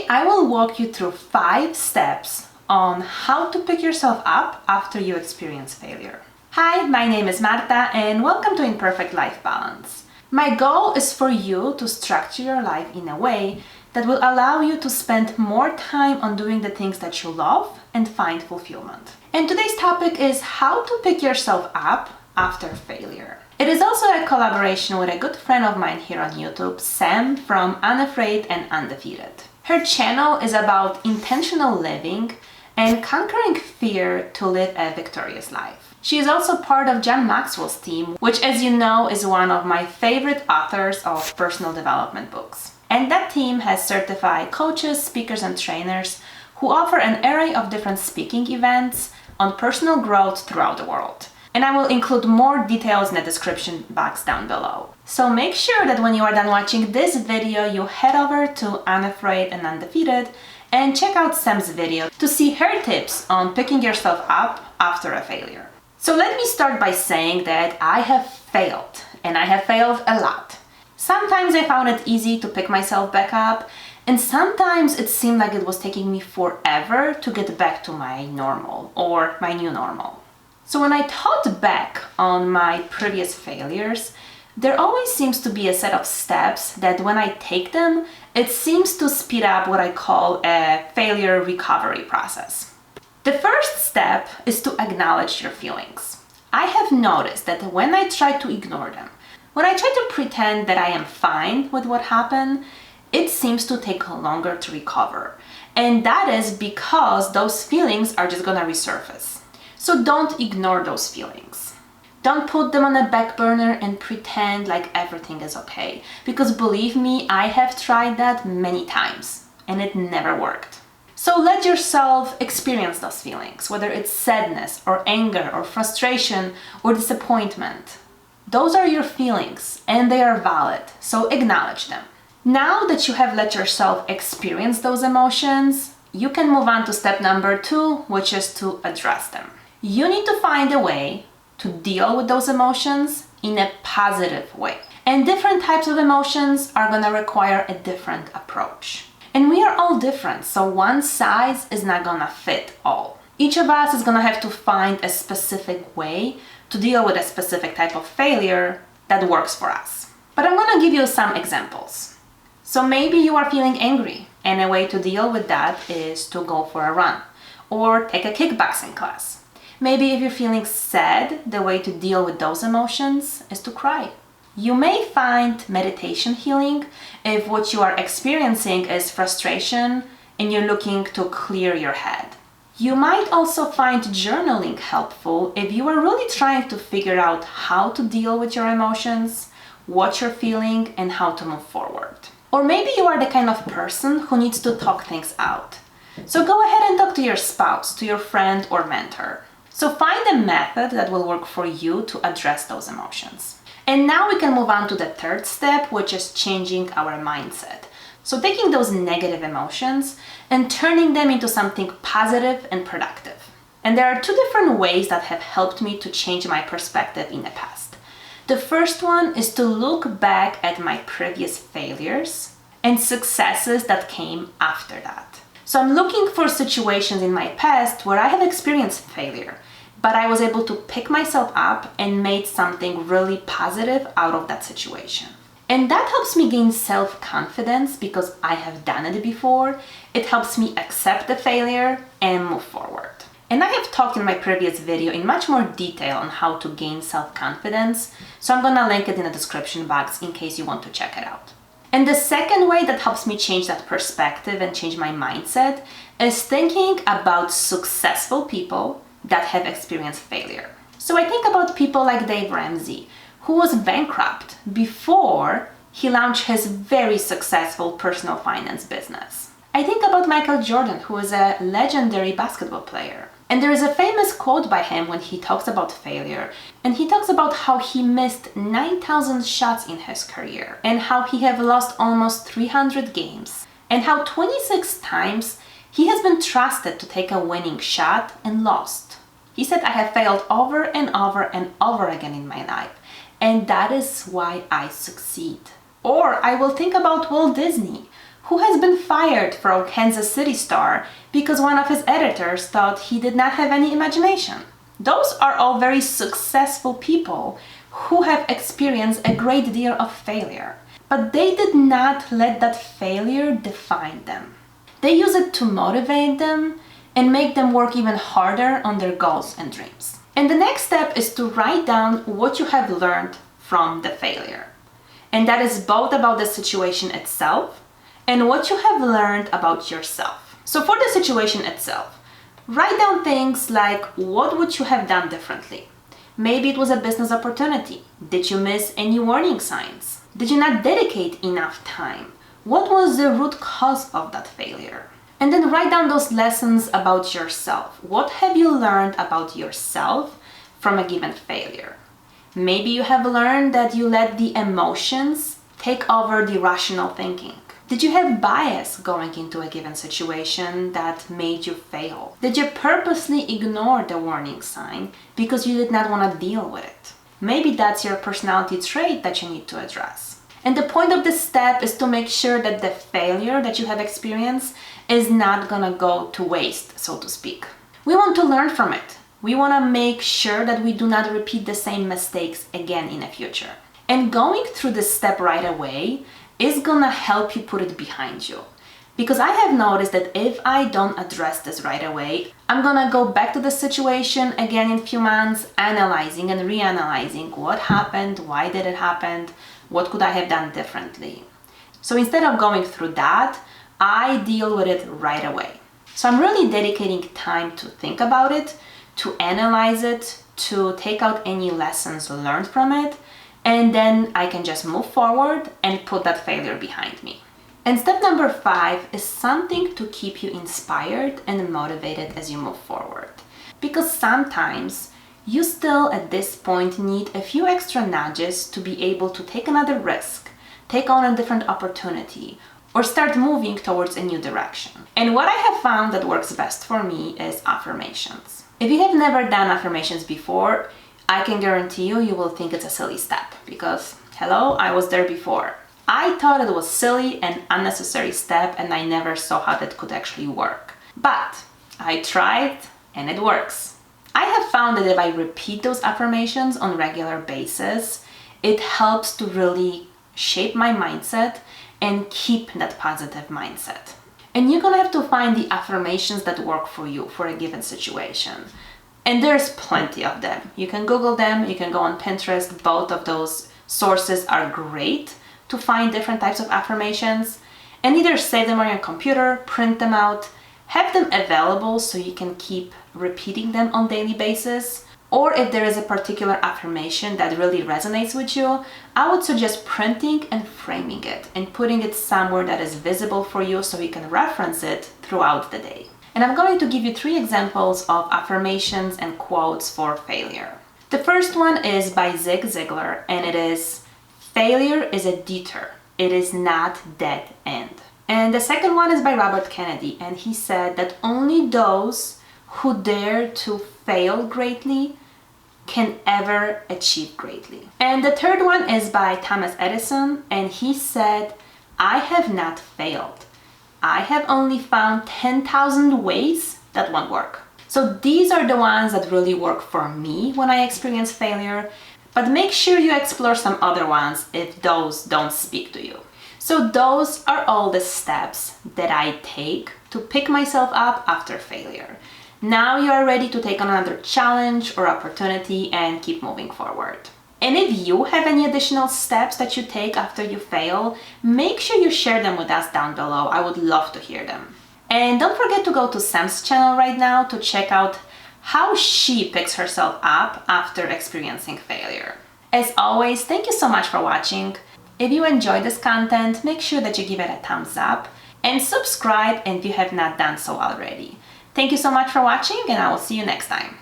I will walk you through 5 steps on how to pick yourself up after you experience failure. Hi, my name is Marta and welcome to Imperfect Life Balance. My goal is for you to structure your life in a way that will allow you to spend more time on doing the things that you love and find fulfillment. And today's topic is how to pick yourself up after failure. It is also a collaboration with a good friend of mine here on YouTube, Sam from Unafraid and Undefeated. Her channel is about intentional living and conquering fear to live a victorious life. She is also part of John Maxwell's team, which, as you know, is one of my favorite authors of personal development books. And that team has certified coaches, speakers, and trainers who offer an array of different speaking events on personal growth throughout the world. And I will include more details in the description box down below. So make sure that when you are done watching this video, you head over to Unafraid and Undefeated and check out Sam's video to see her tips on picking yourself up after a failure. So let me start by saying that I have failed, and I have failed a lot. Sometimes I found it easy to pick myself back up, and sometimes it seemed like it was taking me forever to get back to my normal or my new normal. So when I thought back on my previous failures, there always seems to be a set of steps that when I take them, it seems to speed up what I call a failure recovery process. The first step is to acknowledge your feelings. I have noticed that when I try to ignore them, when I try to pretend that I am fine with what happened, it seems to take longer to recover. And that is because those feelings are just gonna resurface. So don't ignore those feelings. Don't put them on a back burner and pretend like everything is okay. Because believe me, I have tried that many times and it never worked. So let yourself experience those feelings, whether it's sadness or anger or frustration or disappointment. Those are your feelings and they are valid, so acknowledge them. Now that you have let yourself experience those emotions, you can move on to step number 2, which is to address them. You need to find a way to deal with those emotions in a positive way. And different types of emotions are going to require a different approach. And we are all different, so one size is not going to fit all. Each of us is going to have to find a specific way to deal with a specific type of failure that works for us. But I'm going to give you some examples. So maybe you are feeling angry, and a way to deal with that is to go for a run or take a kickboxing class. Maybe if you're feeling sad, the way to deal with those emotions is to cry. You may find meditation healing if what you are experiencing is frustration and you're looking to clear your head. You might also find journaling helpful if you are really trying to figure out how to deal with your emotions, what you're feeling, and how to move forward. Or maybe you are the kind of person who needs to talk things out. So go ahead and talk to your spouse, to your friend or mentor. So find a method that will work for you to address those emotions. And now we can move on to the third step, which is changing our mindset. So taking those negative emotions and turning them into something positive and productive. And there are 2 different ways that have helped me to change my perspective in the past. The first one is to look back at my previous failures and successes that came after that. So I'm looking for situations in my past where I have experienced failure, but I was able to pick myself up and made something really positive out of that situation. And that helps me gain self-confidence because I have done it before. It helps me accept the failure and move forward. And I have talked in my previous video in much more detail on how to gain self-confidence, so I'm gonna link it in the description box in case you want to check it out. And the second way that helps me change that perspective and change my mindset is thinking about successful people that have experienced failure. So I think about people like Dave Ramsey, who was bankrupt before he launched his very successful personal finance business. I think about Michael Jordan, who is a legendary basketball player. And there is a famous quote by him when he talks about failure, and he talks about how he missed 9,000 shots in his career and how he have lost almost 300 games and how 26 times he has been trusted to take a winning shot and lost. He said, I have failed over and over and over again in my life, and that is why I succeed. Or I will think about Walt Disney, who has been fired from a Kansas City star because one of his editors thought he did not have any imagination. Those are all very successful people who have experienced a great deal of failure. But they did not let that failure define them. They use it to motivate them and make them work even harder on their goals and dreams. And the next step is to write down what you have learned from the failure. And that is both about the situation itself and what you have learned about yourself. So for the situation itself, write down things like what would you have done differently? Maybe it was a business opportunity. Did you miss any warning signs? Did you not dedicate enough time? What was the root cause of that failure? And then write down those lessons about yourself. What have you learned about yourself from a given failure? Maybe you have learned that you let the emotions take over the rational thinking. Did you have bias going into a given situation that made you fail? Did you purposely ignore the warning sign because you did not want to deal with it? Maybe that's your personality trait that you need to address. And the point of this step is to make sure that the failure that you have experienced is not gonna go to waste, so to speak. We want to learn from it. We want to make sure that we do not repeat the same mistakes again in the future. And going through this step right away is gonna help you put it behind you. Because I have noticed that if I don't address this right away, I'm gonna go back to the situation again in a few months, analyzing and reanalyzing what happened, why did it happen, what could I have done differently. So instead of going through that, I deal with it right away. So I'm really dedicating time to think about it, to analyze it, to take out any lessons learned from it, and then I can just move forward and put that failure behind me. And step number 5 is something to keep you inspired and motivated as you move forward. Because sometimes you still at this point need a few extra nudges to be able to take another risk, take on a different opportunity, or start moving towards a new direction. And what I have found that works best for me is affirmations. If you have never done affirmations before, I can guarantee you will think it's a silly step because, hello, I was there before. I thought it was silly and unnecessary step and I never saw how that could actually work. But I tried and it works. I have found that if I repeat those affirmations on a regular basis, it helps to really shape my mindset and keep that positive mindset. And you're gonna have to find the affirmations that work for you for a given situation. And there's plenty of them. You can Google them, you can go on Pinterest. Both of those sources are great to find different types of affirmations, and either save them on your computer, print them out, have them available so you can keep repeating them on a daily basis. Or if there is a particular affirmation that really resonates with you, I would suggest printing and framing it and putting it somewhere that is visible for you so you can reference it throughout the day. And I'm going to give you 3 examples of affirmations and quotes for failure. The first one is by Zig Ziglar, and it is, "Failure is a detour. It is not dead end." And the second one is by Robert Kennedy, and he said that only those who dare to fail greatly can ever achieve greatly. And the third one is by Thomas Edison, and he said, "I have not failed. I have only found 10,000 ways that won't work." So these are the ones that really work for me when I experience failure, but make sure you explore some other ones if those don't speak to you. So those are all the steps that I take to pick myself up after failure. Now you are ready to take on another challenge or opportunity and keep moving forward. And if you have any additional steps that you take after you fail, make sure you share them with us down below. I would love to hear them. And don't forget to go to Sam's channel right now to check out how she picks herself up after experiencing failure. As always, thank you so much for watching. If you enjoyed this content, make sure that you give it a thumbs up and subscribe if you have not done so already. Thank you so much for watching, and I will see you next time.